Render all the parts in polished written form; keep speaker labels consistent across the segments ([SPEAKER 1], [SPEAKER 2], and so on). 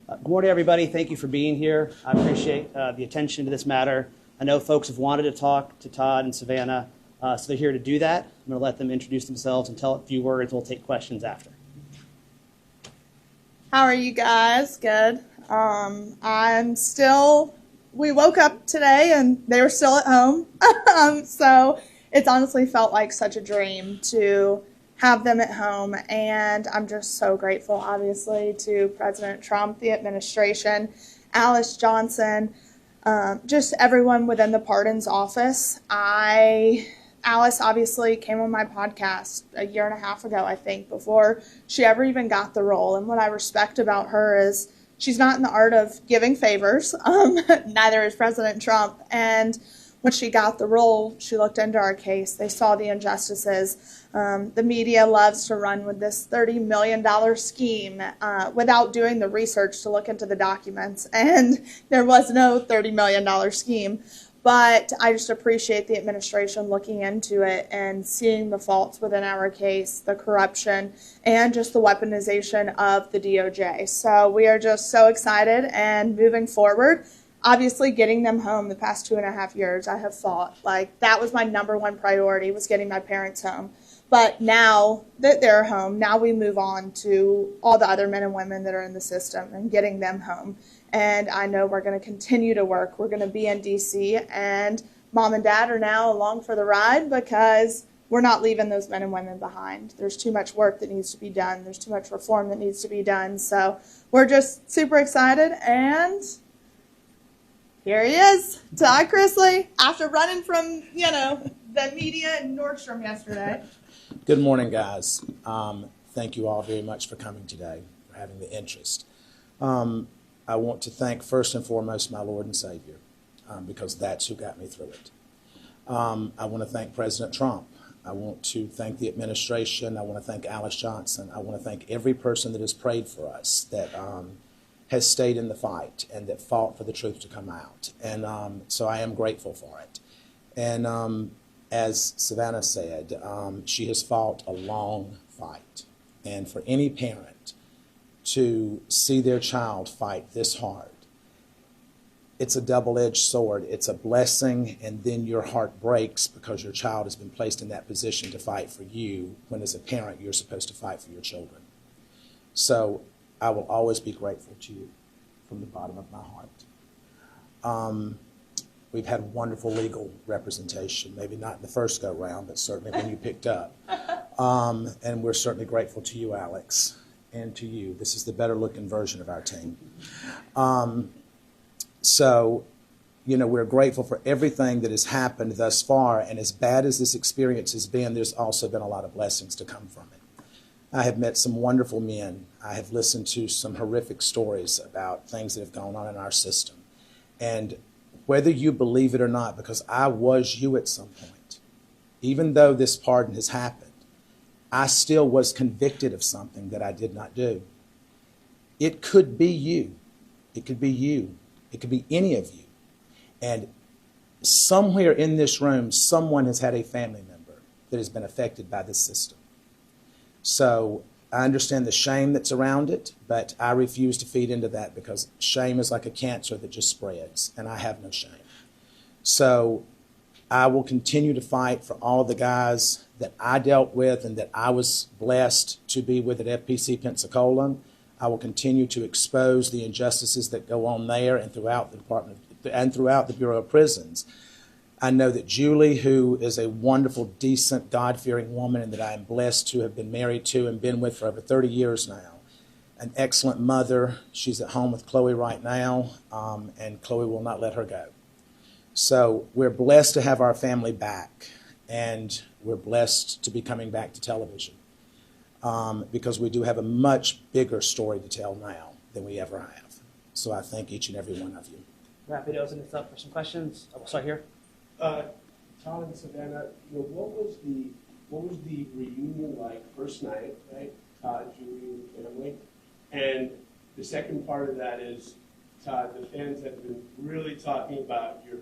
[SPEAKER 1] Good morning, everybody. Thank you for being here. I appreciate the attention to this matter. I know folks have wanted to talk to Todd and Savannah, so they're here to do that. I'm going to let them introduce themselves and tell a few words. We'll take questions after.
[SPEAKER 2] How are you guys? Good. We woke up today and they were still at home. So it's honestly felt like such a dream to have them at home. And I'm just so grateful, obviously, to President Trump, the administration, Alice Johnson, just everyone within the pardons office. Alice obviously came on my podcast a year and a half ago, I think, before she ever even got the role. And what I respect about her is she's not in the art of giving favors. Neither is President Trump. And when she got the role, she looked into our case. They saw the injustices. The media loves to run with this $30 million scheme without doing the research to look into the documents. And there was no $30 million scheme. But I just appreciate the administration looking into it and seeing the faults within our case, the corruption, and just the weaponization of the DOJ. So we are just so excited and moving forward. Obviously, getting them home the past 2.5 years, I have fought. Like, that was my number one priority, was getting my parents home. But now that they're home, now we move on to all the other men and women that are in the system and getting them home. And I know we're going to continue to work. We're going to be in D.C., and Mom and Dad are now along for the ride because we're not leaving those men and women behind. There's too much work that needs to be done. There's too much reform that needs to be done. So we're just super excited, and here he is, Todd Chrisley, after running from, the media in Nordstrom yesterday.
[SPEAKER 3] Good morning, guys. Thank you all very much for coming today, for having the interest. I want to thank first and foremost my Lord and Savior, because that's who got me through it. I want to thank President Trump. I want to thank the administration. I want to thank Alice Johnson. I want to thank every person that has prayed for us, that has stayed in the fight and that fought for the truth to come out. And so I am grateful for it. And as Savannah said, she has fought a long fight. And for any parent to see their child fight this hard, it's a double-edged sword. It's a blessing, and then your heart breaks because your child has been placed in that position to fight for you, when as a parent you're supposed to fight for your children. So I will always be grateful to you from the bottom of my heart. We've had wonderful legal representation, maybe not in the first go-round, but certainly when you picked up. And we're certainly grateful to you, Alex, and to you. This is the better-looking version of our team. So, we're grateful for everything that has happened thus far, and as bad as this experience has been, there's also been a lot of blessings to come from it. I have met some wonderful men. I have listened to some horrific stories about things that have gone on in our system. And whether you believe it or not, because I was you at some point, even though this pardon has happened, I still was convicted of something that I did not do. It could be you. It could be you. It could be any of you. And somewhere in this room, someone has had a family member that has been affected by this system. So I understand the shame that's around it, but I refuse to feed into that, because shame is like a cancer that just spreads, and I have no shame. So I will continue to fight for all of the guys that I dealt with and that I was blessed to be with at FPC Pensacola. I will continue to expose the injustices that go on there and throughout the department and throughout the Bureau of Prisons. I know that Julie, who is a wonderful, decent, God-fearing woman, and that I am blessed to have been married to and been with for over 30 years now, an excellent mother. She's at home with Chloe right now, and Chloe will not let her go. So we're blessed to have our family back, and we're blessed to be coming back to television, because we do have a much bigger story to tell now than we ever have. So I thank each and every one of you.
[SPEAKER 1] Happy to open this up for some questions. We'll start here.
[SPEAKER 4] Todd and Savannah, what was the reunion like first night, right? Todd, Julie, and family. And the second part of that is, Todd, the fans have been really talking about your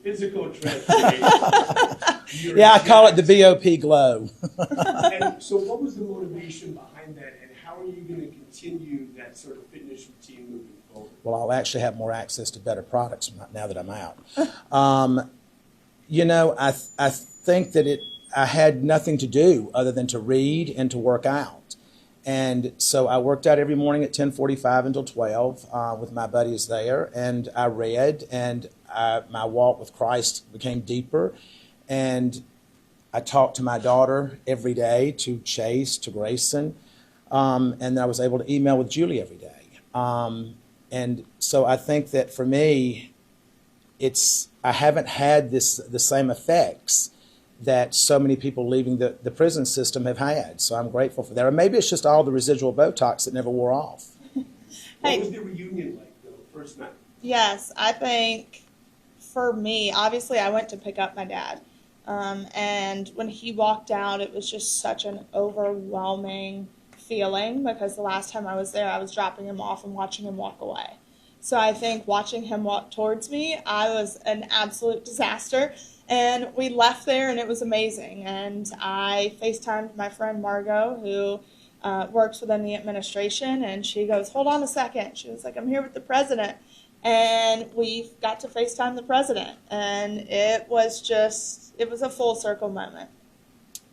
[SPEAKER 4] physical transformation.
[SPEAKER 3] Yeah, I call it the VOP glow.
[SPEAKER 4] And so what was the motivation behind that, and how are you going to continue that sort of fitness routine moving forward?
[SPEAKER 3] Well, I'll actually have more access to better products now that I'm out. You know, I think that I had nothing to do other than to read and to work out. And so I worked out every morning at 10:45 until 12 with my buddies there, and I read, and my walk with Christ became deeper, and I talked to my daughter every day, to Chase, to Grayson, and I was able to email with Julie every day. And so I think that for me, I haven't had the same effects that so many people leaving the prison system have had. So I'm grateful for that. Or maybe it's just all the residual Botox that never wore off.
[SPEAKER 4] What was the reunion like, though, first night?
[SPEAKER 2] Yes, I think for me, obviously I went to pick up my dad. And when he walked out, it was just such an overwhelming feeling, because the last time I was there, I was dropping him off and watching him walk away. So I think watching him walk towards me, I was an absolute disaster. And we left there, and it was amazing. And I FaceTimed my friend Margot, who works within the administration, and she goes, "Hold on a second." She was like, "I'm here with the president." And we got to FaceTime the president. And it was a full circle moment.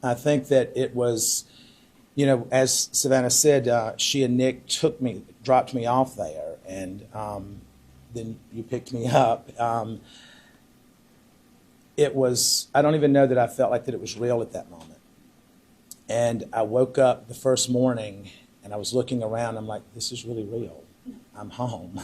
[SPEAKER 3] I think that it was, you know, as Savannah said, she and Nick dropped me off there, and then you picked me up. It was, I don't even know that I felt like that it was real at that moment. And I woke up the first morning, and I was looking around, I'm like, this is really real. I'm home.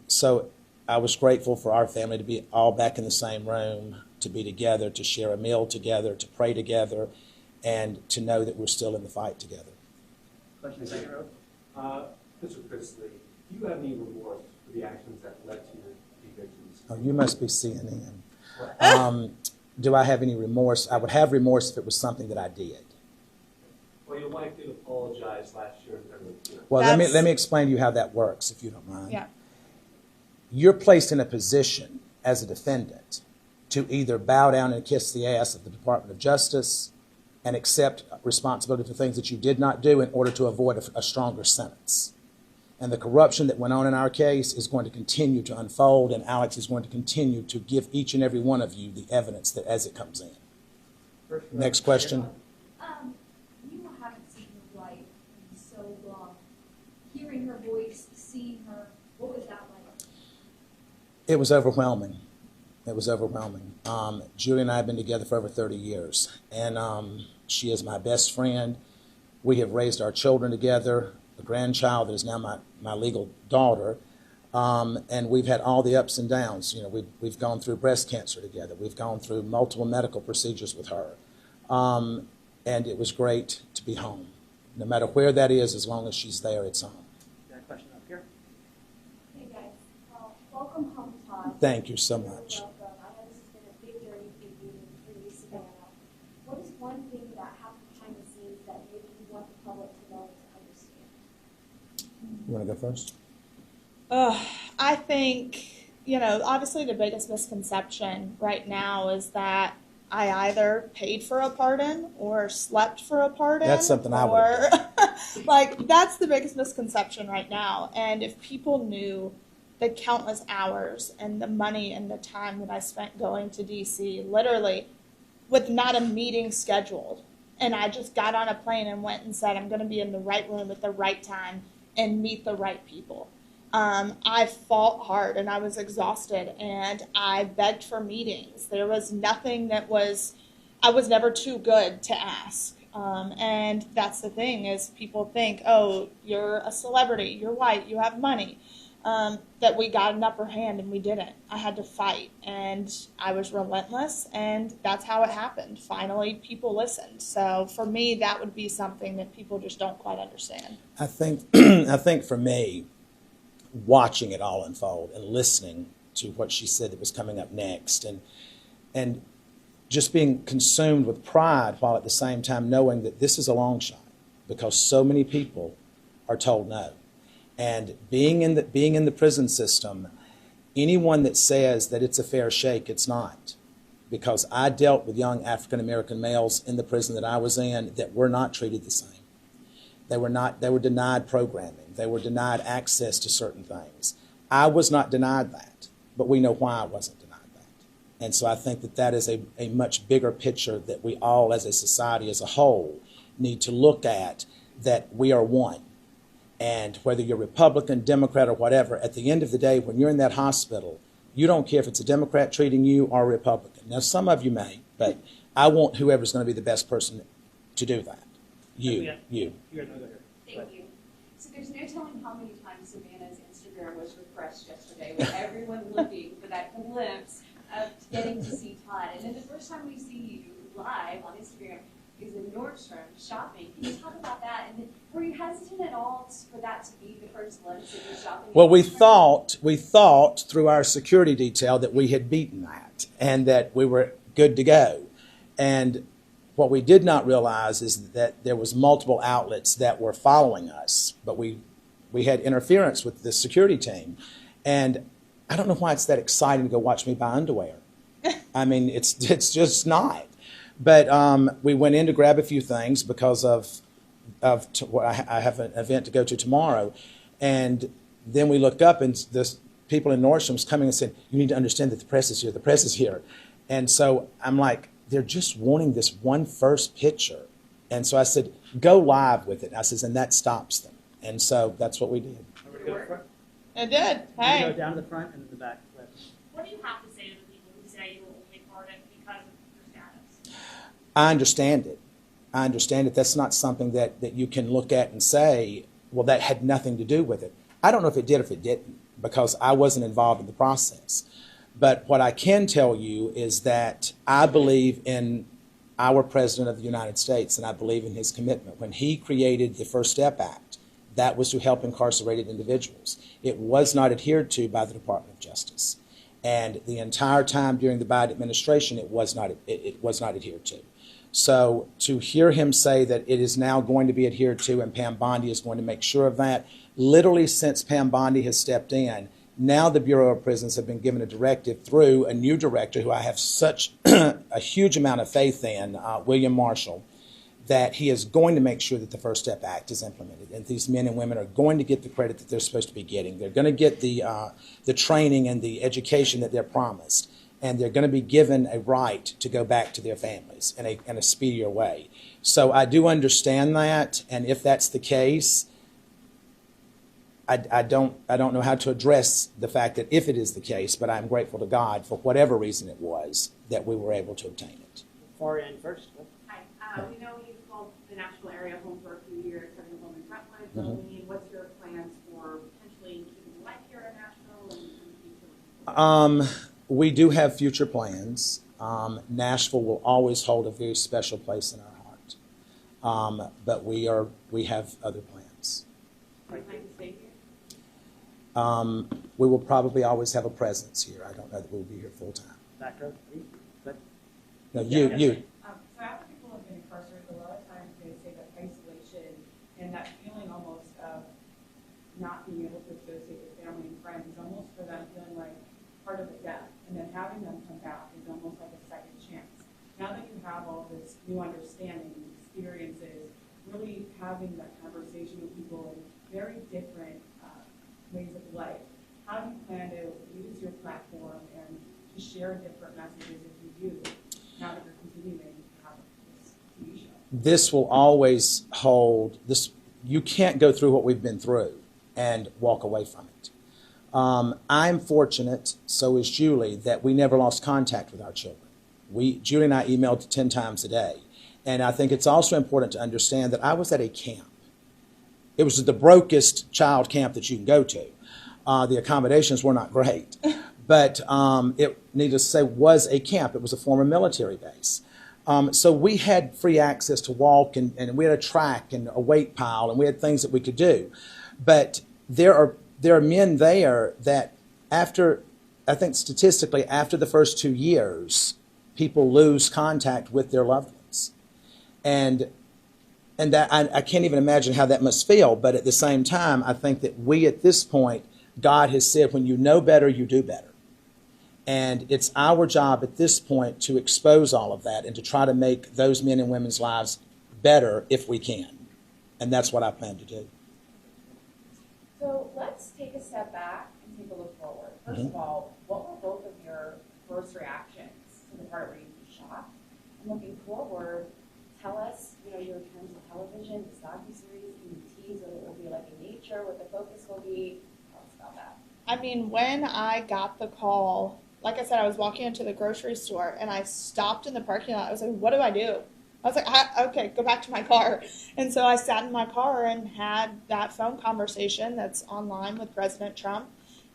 [SPEAKER 3] So I was grateful for our family to be all back in the same room, to be together, to share a meal together, to pray together, and to know that we're still in the fight together.
[SPEAKER 5] Question second row. Mr. Chrisley, do you have any remorse for the actions that led to your evictions?
[SPEAKER 3] Oh, you must be CNN. Do I have any remorse? I would have remorse if it was something that I did.
[SPEAKER 5] Well, your wife did apologize last year.
[SPEAKER 3] Well, let me explain to you how that works, if you don't mind.
[SPEAKER 2] Yeah.
[SPEAKER 3] You're placed in a position as a defendant to either bow down and kiss the ass of the Department of Justice and accept responsibility for things that you did not do in order to avoid a stronger sentence. And the corruption that went on in our case is going to continue to unfold, and Alex is going to continue to give each and every one of you the evidence that as it comes in. Next question.
[SPEAKER 6] You haven't seen your wife in so long. Hearing her voice, seeing her, what was that like?
[SPEAKER 3] It was overwhelming. It was overwhelming. Julie and I have been together for over 30 years, and she is my best friend. We have raised our children together, a grandchild that is now my legal daughter, and we've had all the ups and downs. You know, we've gone through breast cancer together. We've gone through multiple medical procedures with her, and it was great to be home. No matter where that is, as long as she's there, it's home.
[SPEAKER 1] Got a question up here?
[SPEAKER 6] Hey guys, welcome home, Todd.
[SPEAKER 3] Thank you so much.
[SPEAKER 6] Welcome. I know this has been a big journey for you, Savannah. What is one thing that happened behind the scenes that maybe you want the public to know to understand?
[SPEAKER 3] You want to go first?
[SPEAKER 2] I think, obviously the biggest misconception right now is that I either paid for a pardon or slept for a pardon.
[SPEAKER 3] That's something I would
[SPEAKER 2] like, that's the biggest misconception right now. And if people knew the countless hours and the money and the time that I spent going to D.C., literally with not a meeting scheduled, and I just got on a plane and went and said, I'm going to be in the right room at the right time and meet the right people. I fought hard and I was exhausted and I begged for meetings. There was nothing I was never too good to ask. And that's the thing is people think, oh, you're a celebrity, you're white, you have money, that we got an upper hand, and we didn't. I had to fight, and I was relentless, and that's how it happened. Finally, people listened. So for me, that would be something that people just don't quite understand.
[SPEAKER 3] I think for me, watching it all unfold and listening to what she said that was coming up next, and just being consumed with pride while at the same time knowing that this is a long shot because so many people are told no. And being in the prison system, anyone that says that it's a fair shake, it's not. Because I dealt with young African American males in the prison that I was in that were not treated the same. They were denied programming. They were denied access to certain things. I was not denied that, but we know why I wasn't denied that. And so I think that that is a much bigger picture that we all as a society as a whole need to look at, that we are one. And whether you're Republican, Democrat, or whatever, at the end of the day, when you're in that hospital, you don't care if it's a Democrat treating you or a Republican. Now, some of you may, but I want whoever's going to be the best person to do that. You.
[SPEAKER 1] You're another.
[SPEAKER 7] Thank you. So there's no telling how many times Savannah's Instagram was refreshed yesterday with everyone looking for that glimpse of getting to see Todd. And then the first time we see you live on Instagram is in Nordstrom shopping. Can you talk about that? And then, were you hesitant at all for that to be the first glimpse of you shopping?
[SPEAKER 3] Well, we thought through our security detail that we had beaten that and that we were good to go. And what we did not realize is that there was multiple outlets that were following us, but we had interference with the security team. And I don't know why it's that exciting to go watch me buy underwear. I mean, it's just not. But we went in to grab a few things because I have an event to go to tomorrow. And then we looked up and the people in Nordstrom's coming and said, "You need to understand that the press is here, the press is here." And so I'm like, they're just wanting this one first picture. And so I said, go live with it. I says, and that stops them. And so that's what we did.
[SPEAKER 2] It did.
[SPEAKER 1] We
[SPEAKER 2] Hey.
[SPEAKER 1] go down to the front and to the back.
[SPEAKER 8] What do you have to say to the people who say you will only pardon because of your status?
[SPEAKER 3] I understand it. I understand it. That's not something that you can look at and say, well, that had nothing to do with it. I don't know if it did or if it didn't, because I wasn't involved in the process. But what I can tell you is that I believe in our President of the United States, and I believe in his commitment. When he created the First Step Act, that was to help incarcerated individuals. It was not adhered to by the Department of Justice. And the entire time during the Biden administration, it was not adhered to. So to hear him say that it is now going to be adhered to and Pam Bondi is going to make sure of that, literally since Pam Bondi has stepped in, now the Bureau of Prisons have been given a directive through a new director who I have such a huge amount of faith in, William Marshall, that he is going to make sure that the First Step Act is implemented. And these men and women are going to get the credit that they're supposed to be getting. They're going to get the training and the education that they're promised. And they're going to be given a right to go back to their families in a speedier way. So I do understand that. And if that's the case, I don't know how to address the fact that if it is the case, but I'm grateful to God for whatever reason it was that we were able to obtain it.
[SPEAKER 1] Far end first.
[SPEAKER 8] Hi, we know you've called the National Area home for a few years, having a home in Brentwood, Philippine. What's your plans for potentially keeping life here at Nashville and in the future?
[SPEAKER 3] We do have future plans. Nashville will always hold a very special place in our heart. But we have other plans.
[SPEAKER 8] Do you plan to stay here?
[SPEAKER 3] We will probably always have a presence here. I don't know that we'll be here full time.
[SPEAKER 1] Back row. Good.
[SPEAKER 3] No, you.
[SPEAKER 9] So after people have been incarcerated, a lot of times they say that isolation and that feeling almost of not being able to associate with family and friends is almost for them feeling like part of the death. And then having them come back is almost like a second chance. Now that you have all this new understanding and experiences, really having that conversation with people in very different ways of life, how do you plan to use your platform and to share different messages if you do, now that you're continuing to have this TV show?
[SPEAKER 3] This will always hold this. You can't go through what we've been through and walk away from it. I'm fortunate, so is Julie, that we never lost contact with our children. Julie and I emailed 10 times a day. And I think it's also important to understand that I was at a camp. It was the brokest child camp that you can go to. The accommodations were not great. But it, needless to say, was a camp. It was a former military base. So we had free access to walk, and we had a track and a weight pile, and we had things that we could do. But there are men there that after, I think statistically, after the first 2 years, people lose contact with their loved ones. And that I can't even imagine how that must feel. But at the same time, I think that we at this point, God has said, when you know better, you do better. And it's our job at this point to expose all of that and to try to make those men and women's lives better if we can. And that's what I plan to do.
[SPEAKER 9] So let's take a step back and take a look forward. First of all, what were both of your first reactions to the part where you were shocked? And looking forward, tell us, your terms of television, this docuseries, can you tease what it will be like in nature, what the focus will be? Tell us about that.
[SPEAKER 2] I mean, when I got the call, like I said, I was walking into the grocery store and I stopped in the parking lot. I was like, what do I do? I was like, okay, go back to my car. And so I sat in my car and had that phone conversation that's online with President Trump.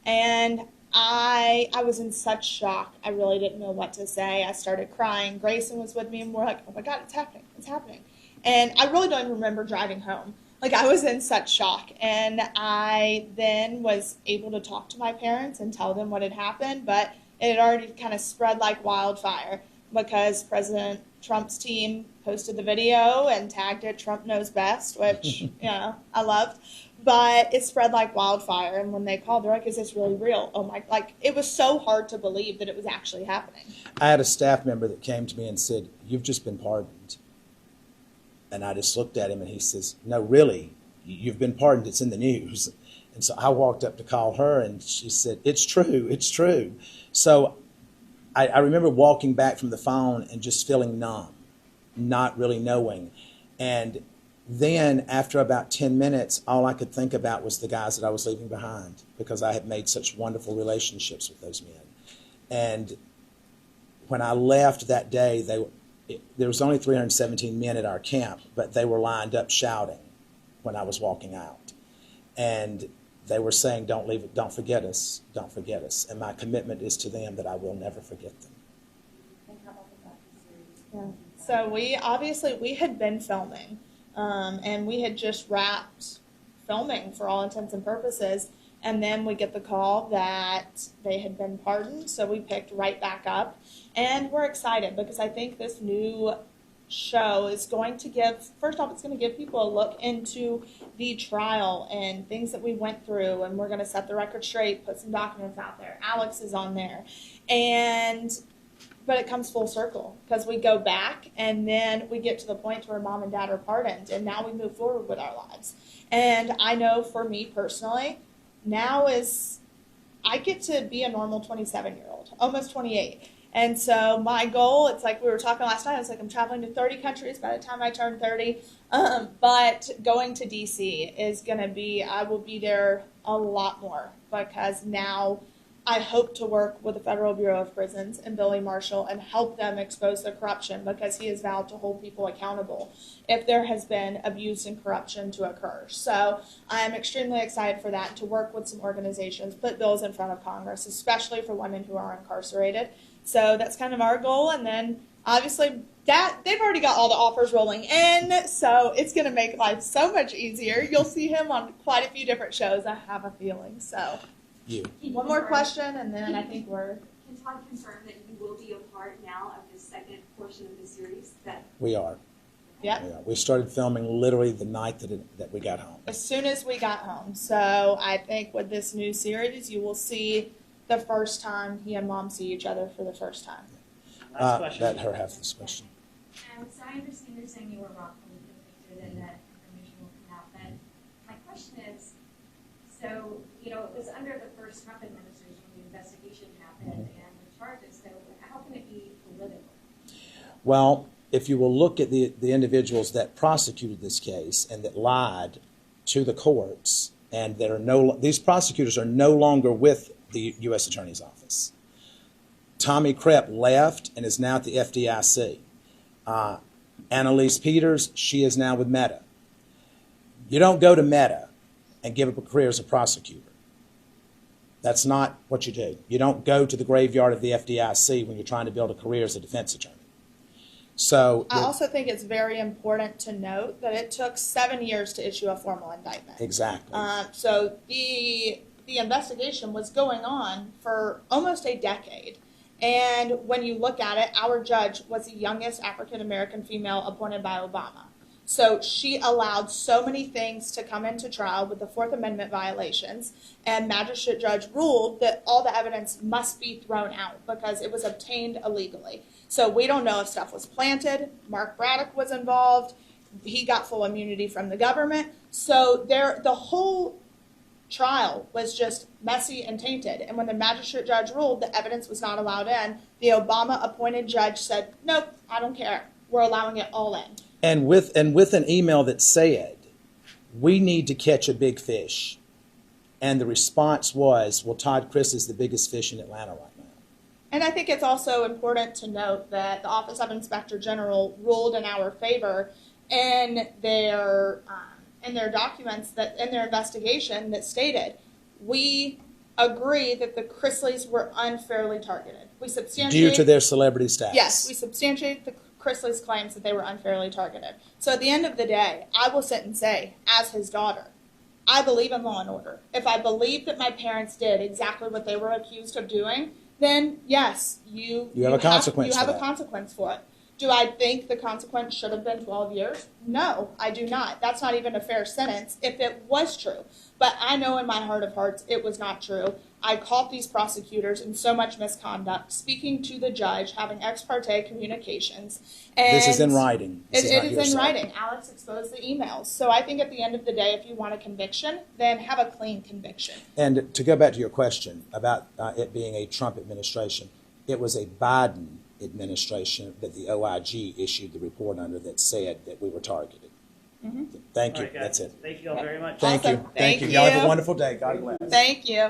[SPEAKER 2] And I was in such shock. I really didn't know what to say. I started crying. Grayson was with me and we're like, oh my God, it's happening. It's happening. And I really don't even remember driving home. Like, I was in such shock. And I then was able to talk to my parents and tell them what had happened, but it had already kind of spread like wildfire because President Trump's team posted the video and tagged it Trump Knows Best, which, I loved. But it spread like wildfire. And when they called, they're like, is this really real? Oh my, it was so hard to believe that it was actually happening.
[SPEAKER 3] I had a staff member that came to me and said, you've just been pardoned. And I just looked at him and he says, no, really, you've been pardoned. It's in the news. And so I walked up to call her and she said, it's true, it's true. So I remember walking back from the phone and just feeling numb, not really knowing. And then after about 10 minutes, all I could think about was the guys that I was leaving behind because I had made such wonderful relationships with those men. And when I left that day, there was only 317 men at our camp, but they were lined up shouting when I was walking out. And they were saying, don't leave it, don't forget us, don't forget us. And my commitment is to them that I will never forget them.
[SPEAKER 2] Yeah. So we had been filming, and we had just wrapped filming for all intents and purposes. And then we get the call that they had been pardoned, so we picked right back up. And we're excited because I think this new show is going to first off, it's going to give people a look into the trial and things that we went through, and we're going to set the record straight, put some documents out there. Alex is on there. But it comes full circle because we go back and then we get to the point where mom and dad are pardoned, and now we move forward with our lives. And I know for me personally, now I get to be a normal 27-year-old, almost 28. And so my goal, it's like we were talking last night, I was like, I'm traveling to 30 countries by the time I turn 30. But going to D.C. is going to be, I will be there a lot more because now I hope to work with the Federal Bureau of Prisons and Billy Marshall and help them expose the corruption because he has vowed to hold people accountable if there has been abuse and corruption to occur. So I am extremely excited for that, to work with some organizations, put bills in front of Congress, especially for women who are incarcerated. So that's kind of our goal. And then obviously they've already got all the offers rolling in, so it's going to make life so much easier. You'll see him on quite a few different shows, I have a feeling. So one more question, and then I think we're...
[SPEAKER 6] Can Todd confirm that you will be a part now of the second portion of the series?
[SPEAKER 3] We are.
[SPEAKER 2] Yep.
[SPEAKER 3] We started filming literally the night that we got home.
[SPEAKER 2] As soon as we got home. So I think with this new series, you will see the first time he and mom see each other for the first time.
[SPEAKER 1] Last question.
[SPEAKER 3] Let her have this question.
[SPEAKER 6] So I understand you're saying you were wrongfully convicted and that information will come out. But my question is, so, it was under the first Trump administration when the investigation happened and the charges, so how can it be political?
[SPEAKER 3] Well, if you will look at the individuals that prosecuted this case and that lied to the courts, and these prosecutors are no longer with the U.S. Attorney's Office. Tommy Krepp left and is now at the FDIC. Annalise Peters, she is now with Meta. You don't go to Meta and give up a career as a prosecutor. That's not what you do. You don't go to the graveyard of the FDIC when you're trying to build a career as a defense attorney. So
[SPEAKER 2] I also think it's very important to note that it took 7 years to issue a formal indictment.
[SPEAKER 3] Exactly.
[SPEAKER 2] So the investigation was going on for almost a decade. And when you look at it, our judge was the youngest African-American female appointed by Obama. So she allowed so many things to come into trial with the Fourth Amendment violations, and magistrate judge ruled that all the evidence must be thrown out because it was obtained illegally. So we don't know if stuff was planted. Mark Braddock was involved. He got full immunity from the government. So the whole trial was just messy and tainted. And when the magistrate judge ruled the evidence was not allowed in, the Obama-appointed judge said, nope, I don't care. We're allowing it all in.
[SPEAKER 3] And with an email that said, we need to catch a big fish. And the response was, well, Todd Chrisley is the biggest fish in Atlanta right now.
[SPEAKER 2] And I think it's also important to note that the Office of Inspector General ruled in our favor in their documents, that in their investigation, that stated, we agree that the Chrisleys were unfairly targeted. We substantiate
[SPEAKER 3] Due to their celebrity status.
[SPEAKER 2] Yes, we substantiate the Chrisley's claims that they were unfairly targeted. So at the end of the day, I will sit and say, as his daughter, I believe in law and order. If I believe that my parents did exactly what they were accused of doing, then yes, you
[SPEAKER 3] have a consequence.
[SPEAKER 2] You have
[SPEAKER 3] for
[SPEAKER 2] a
[SPEAKER 3] that.
[SPEAKER 2] consequence for it. Do I think the consequence should have been 12 years? No, I do not. That's not even a fair sentence if it was true. But I know in my heart of hearts it was not true. I caught these prosecutors in so much misconduct, speaking to the judge, having ex parte communications. And
[SPEAKER 3] This is in writing. This
[SPEAKER 2] it is
[SPEAKER 3] hearsay.
[SPEAKER 2] in writing. Alex exposed the emails. So I think at the end of the day, if you want a conviction, then have a clean conviction.
[SPEAKER 3] And to go back to your question about it being a Trump administration, it was a Biden administration that the OIG issued the report under that said that we were targeted.
[SPEAKER 2] Mm-hmm.
[SPEAKER 3] Thank you.
[SPEAKER 1] All right, guys.
[SPEAKER 3] That's it.
[SPEAKER 1] Thank you all very much.
[SPEAKER 3] Thank
[SPEAKER 2] Awesome.
[SPEAKER 3] you.
[SPEAKER 2] Thank
[SPEAKER 3] Y'all have
[SPEAKER 2] you.
[SPEAKER 3] a wonderful day. God bless.
[SPEAKER 2] Thank you.